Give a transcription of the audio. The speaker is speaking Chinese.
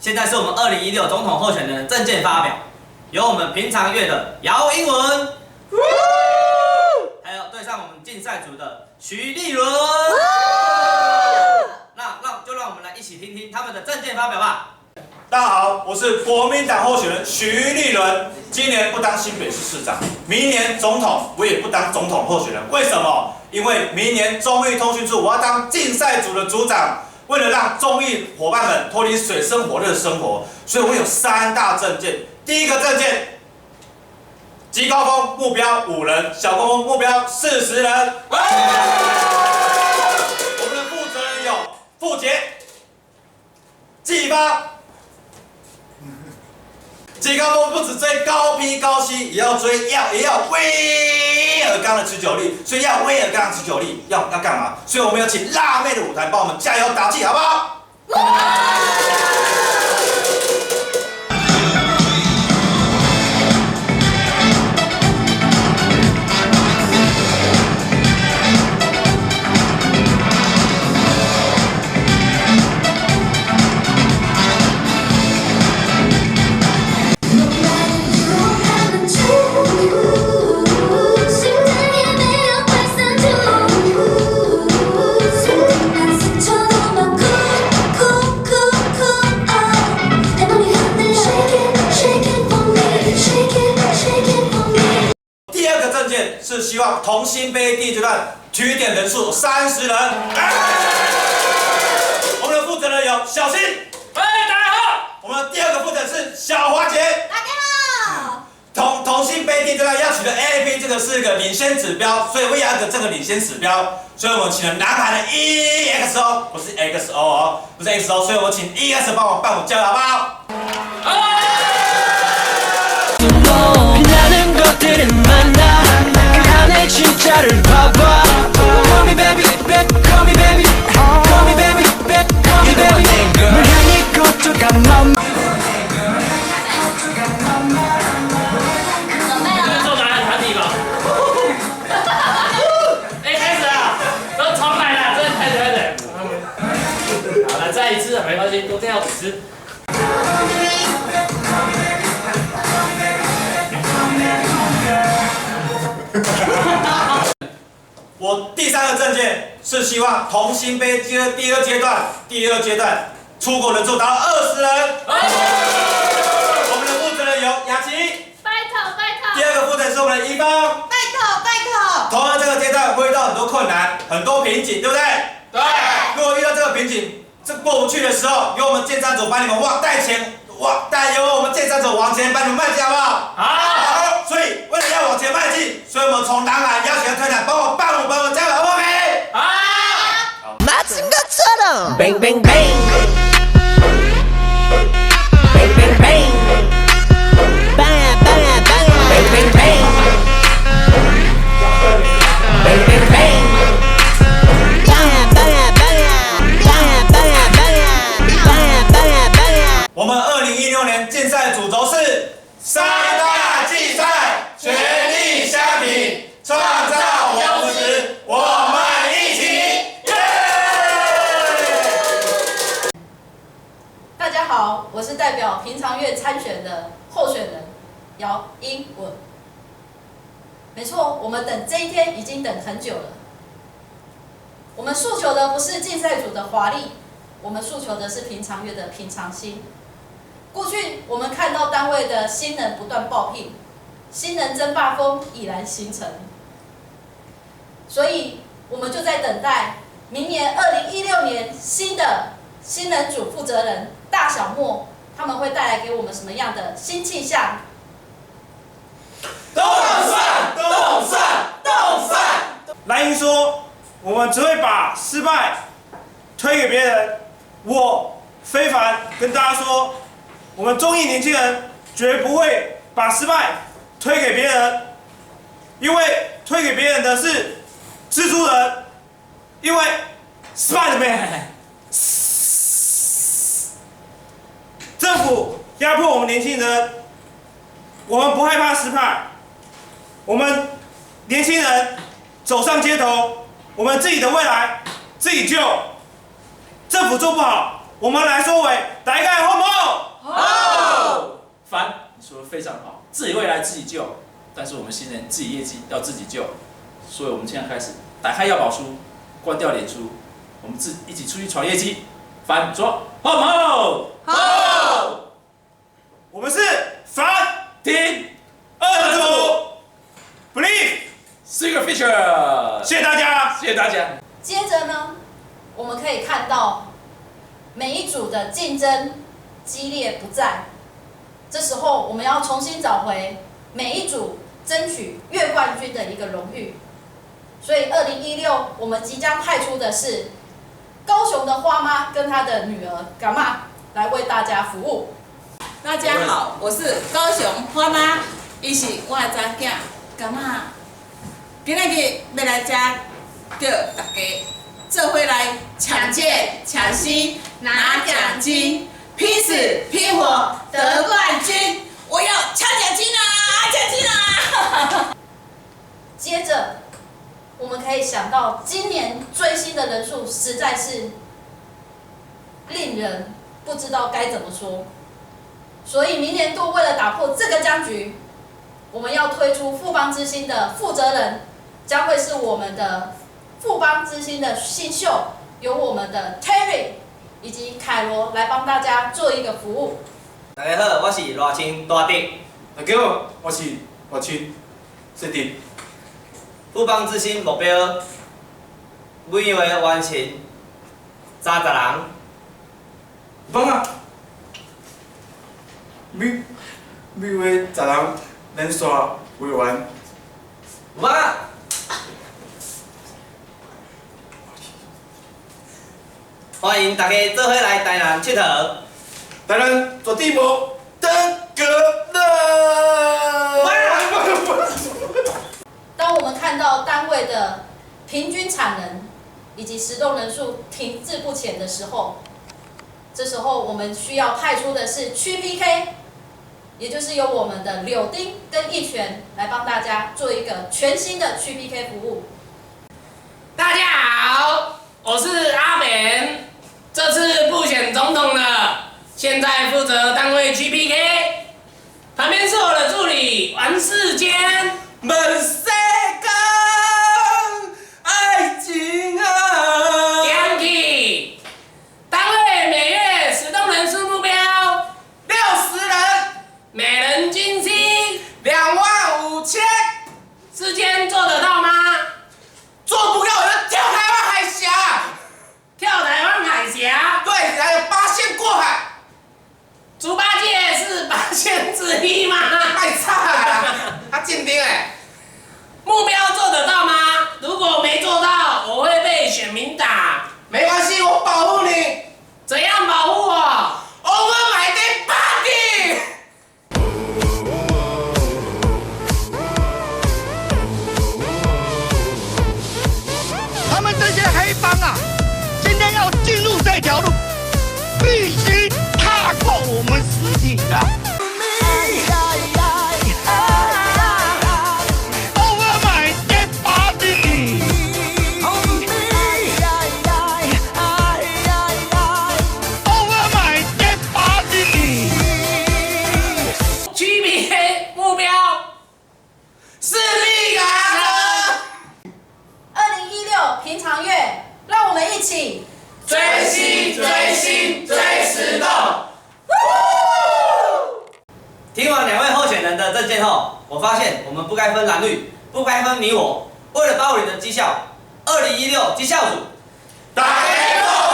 现在是我们2016总统候选人政见发表，由我们平常月的姚英文，还有对上我们竞赛组的徐立伦，就让我们来一起听听他们的政见发表吧。大家好，我是国民党候选人徐立伦，今年不当新北市市长，明年总统我也不当总统候选人。为什么？因为明年中艺通讯处我要当竞赛组的组长。为了让中艺伙伴们脱离水深火热的生活，所以我有3大政见。第一个政见，极高峰目标5人，小高峰目标40人。我们的负责人有傅杰、季发。极高峰不只追高 P 高 C， 也要威尔刚的持久力，所以要威尔刚的持久力，要干嘛？所以我们要请辣妹的舞台帮我们加油打气，好不好？是希望同心杯第一阶段取点人数30人。我们的负责人有小新，大家好。我们的第2个负责人是小华姐，大家好。同心杯第一阶段要取得 AAP， 这个是一个领先指标，所以为了这个领先指标，所以我们请了南韩的 EXO， 不是 XO 哦，不是 XO， 所以我请 EXO 帮我加油，好不好？진짜를 봐봐 Call me baby, call me baby Call me baby, call me baby 물 향이 꽃조각 맘 做哪个团体吧？开始了，都重来了，真的开始。好了，再一次，没关系，都这样子。我第3个政见是希望同心杯第二阶段出国人数达到20人。我们的负责人有雅琪，拜托。第2个负责人是我们的一方，拜托。同样这个阶段会遇到很多困难、很多瓶颈，对不对？对。如果遇到这个瓶颈，过不去的时候，由我们建商组把你们由我们建商组往前把你们迈进，好不好？好。所以为了要往前迈进，所以我们从南海邀请特长帮我加油，好不好？好。맞은 것처럼 Bang bang bang Bang bang bang Bang bang bang Bang bang bang Bang bang bang Bang bang bang Bang bang bang Bang bang bang 我们2016年竞赛主轴是3大竞赛，全力相挺，创造优质，我们一起，耶！大家好，我是代表平常月参选的候选人姚英文。没错，我们等这一天已经等很久了。我们诉求的不是竞赛组的华丽，我们诉求的是平常月的平常心。过去我们看到单位的新人不断爆聘，新人争霸风已然形成，所以我们就在等待明年2016年新的新人组负责人大小莫，他们会带来给我们什么样的新气象？动算！蓝营说，我们只会把失败推给别人。我非凡跟大家说，我们中艺年轻人绝不会把失败推给别人，因为推给别人的是蜘蛛人，因为 Spider-Man。政府压迫我们年轻人，我们不害怕失败。我们年轻人走上街头，我们自己的未来自己救。政府做不好，我们来收尾，大家好不好？好。凡，你说的非常好，自己未来自己救，但是我们新人自己业绩要自己救，所以我们现在开始打开要保书，关掉脸书，我们一起出去闯业绩。凡说好不好？好。我们是反听二组 ，Believe， Secret Feature， 谢谢大家，谢谢大家。接着呢，我们可以看到每一组的竞争激烈不在，这时候我们要重新找回每一组争取月冠军的一个荣誉。所以2016我们即将派出的是高雄的花妈跟她的女儿干妈来为大家服务。大家好，我是高雄花妈，伊是我的查囝，干嘛？今日要来遮，叫大家做伙来抢剑、抢戏、拿奖金，拼死拼活得冠军！我要抢奖金啊！奖金啊！接着，我们可以想到今年追星的人数实在是令人不知道该怎么说。所以明年度为了打破这个僵局，我们要推出富邦之星的负责人，将会是我们的富邦之星的新秀，由我们的 Terry 以及凯罗来帮大家做一个服务。大家好，我是热青大迪。大家好，我是热青小迪。富邦之星目标，每月完成30人。棒啊！每月10人连续为完。有啊！欢迎大家做伙来台南佚佗。台南绝对无得格了。当我们看到单位的平均产能以及实动人数停滞不前的时候，这时候我们需要派出的是区 PK， 也就是由我们的柳丁跟一拳来帮大家做一个全新的区 PK 服务。大家好，我是阿扁，这次不选总统了，现在负责单位区 PK。旁边是我的助理王世坚。问世间爱情啊！点起，单位每月实动人数目标60人，每人均薪25000，世坚做得到吗？做不到我就跳台湾海峡。跳台湾海峡，对，还有8线过海，猪八戒是8线之一吗？太差了，他鉴定哎。目标做得到吗？如果没做到，我会被选民打。没关系，我保护你。怎样保护我？ Over my dead body。他们这些黑帮啊，今天要进入这条路，必须踏过我们实体的。Over my dead body。Over my dead body。区别目标是力啊！ 2016平常月，让我们一起追星追星追实动。听完2位候选人的政见后，我发现我们不该分蓝绿，不该分你我。为了保你的绩效，2016绩效组，大家好。